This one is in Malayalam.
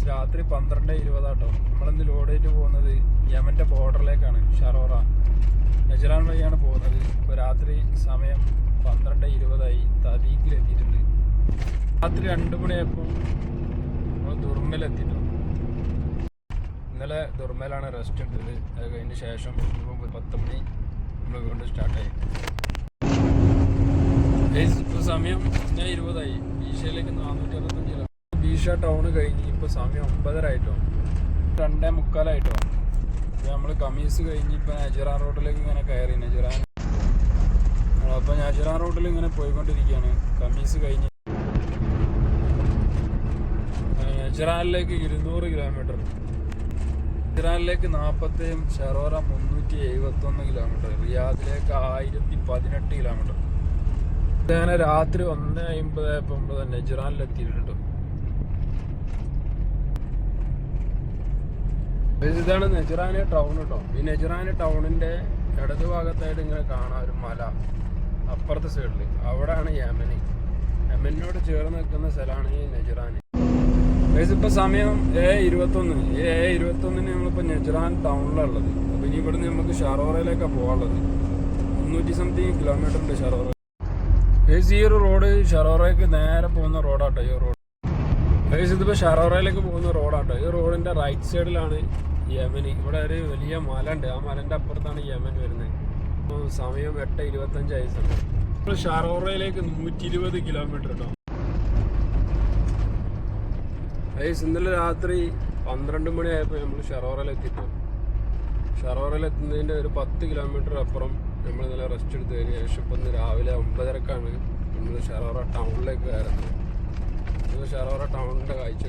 രാത്രി 12:20 നമ്മളിന്ന് ലോഡായിട്ട് പോകുന്നത് യമന്റെ ബോർഡറിലേക്കാണ്. ഷറോറ നജറാൻ വഴിയാണ് പോകുന്നത്. ഇപ്പോൾ രാത്രി സമയം 12:20 തദീക്കിലെത്തിയിട്ടുണ്ട്. രാത്രി 2 മണിയായപ്പോൾ നമ്മൾ ദുർമലെത്തിയിട്ടുണ്ട്. ഇന്നലെ ദുർമലാണ് റെസ്റ്റ് എടുത്തത്. അത് കഴിഞ്ഞ ശേഷം 10 മണി നമ്മൾ വീണ്ടും സ്റ്റാർട്ടായി. ഇപ്പോൾ സമയം 20 ഈശയിലേക്ക് 465 കിലോമീറ്റർ. ബീഷ ടൗണ് കഴിഞ്ഞ് ഇപ്പോൾ സമയം 9:30 2:45 നമ്മൾ കമീസ് കഴിഞ്ഞ് ഇപ്പോൾ നജറാൻ റോഡിലേക്ക് ഇങ്ങനെ കയറി. അപ്പോൾ നജറാൻ റോഡിൽ ഇങ്ങനെ പോയിക്കൊണ്ടിരിക്കുകയാണ്. കമീസ് കഴിഞ്ഞ് നജറാനിലേക്ക് 200 കിലോമീറ്റർ, നജറാനിലേക്ക് 40, ഷറോറ 371 കിലോമീറ്റർ, റിയാദിലേക്ക് 1018 കിലോമീറ്റർ. അങ്ങനെ രാത്രി 1:50 നജറാനിലെത്തിയിട്ടുണ്ട്. ഇതാണ് നജറാന് ടൗൺ കേട്ടോ. ഈ നജറാന് ടൗണിന്റെ ഇടതു ഭാഗത്തായിട്ട് ഇങ്ങനെ കാണാം ഒരു മല. അപ്പുറത്തെ സൈഡിൽ അവിടെയാണ് യമന്. യമനോട് ചേർന്ന് നിൽക്കുന്ന സ്ഥലമാണ് ഈ നജറാന്. ഇപ്പൊ സമയം 7:21 നമ്മളിപ്പോ നജറാൻ ടൗണിലുള്ളത്. അപ്പൊ ഇനി ഇവിടുന്ന് നമുക്ക് ഷറോറയിലേക്കാണ് പോകാനുള്ളത്. 300 സംതിങ് കിലോമീറ്റർ ഉണ്ട് ഷറോറ. ഈ ഒരു റോഡ് ഷറോറയ്ക്ക് നേരെ പോകുന്ന റോഡാട്ടോ ഈ റോഡ്. ഇതിപ്പോൾ ഷറോറയിലേക്ക് പോകുന്ന റോഡാട്ടോ. ഈ റോഡിന്റെ റൈറ്റ് സൈഡിലാണ് യമന്. ഇവിടെ ഒരു വലിയ മല ഉണ്ട്. ആ മലന്റെ അപ്പുറത്താണ് യമൻ വരുന്നത്. സമയം 8:25 നമ്മൾ ഷറോറയിലേക്ക് 120 കിലോമീറ്റർ കേട്ടോ. ഇന്നലെ രാത്രി 12 മണിയായപ്പോൾ നമ്മൾ ഷറോറയിലെത്തിയിട്ടു. ഷറോറയിലെത്തുന്നതിൻ്റെ ഒരു 10 കിലോമീറ്റർ അപ്പുറം നമ്മൾ ഇന്നലെ റെസ്റ്റ് എടുത്തതിന് ശേഷം ഇപ്പം ഇന്ന് രാവിലെ 9:30 നമ്മൾ ഷറോറ ടൗണിലേക്ക് കയറുന്നത്. ഷറോറ ടൗണിൻ്റെ കാഴ്ച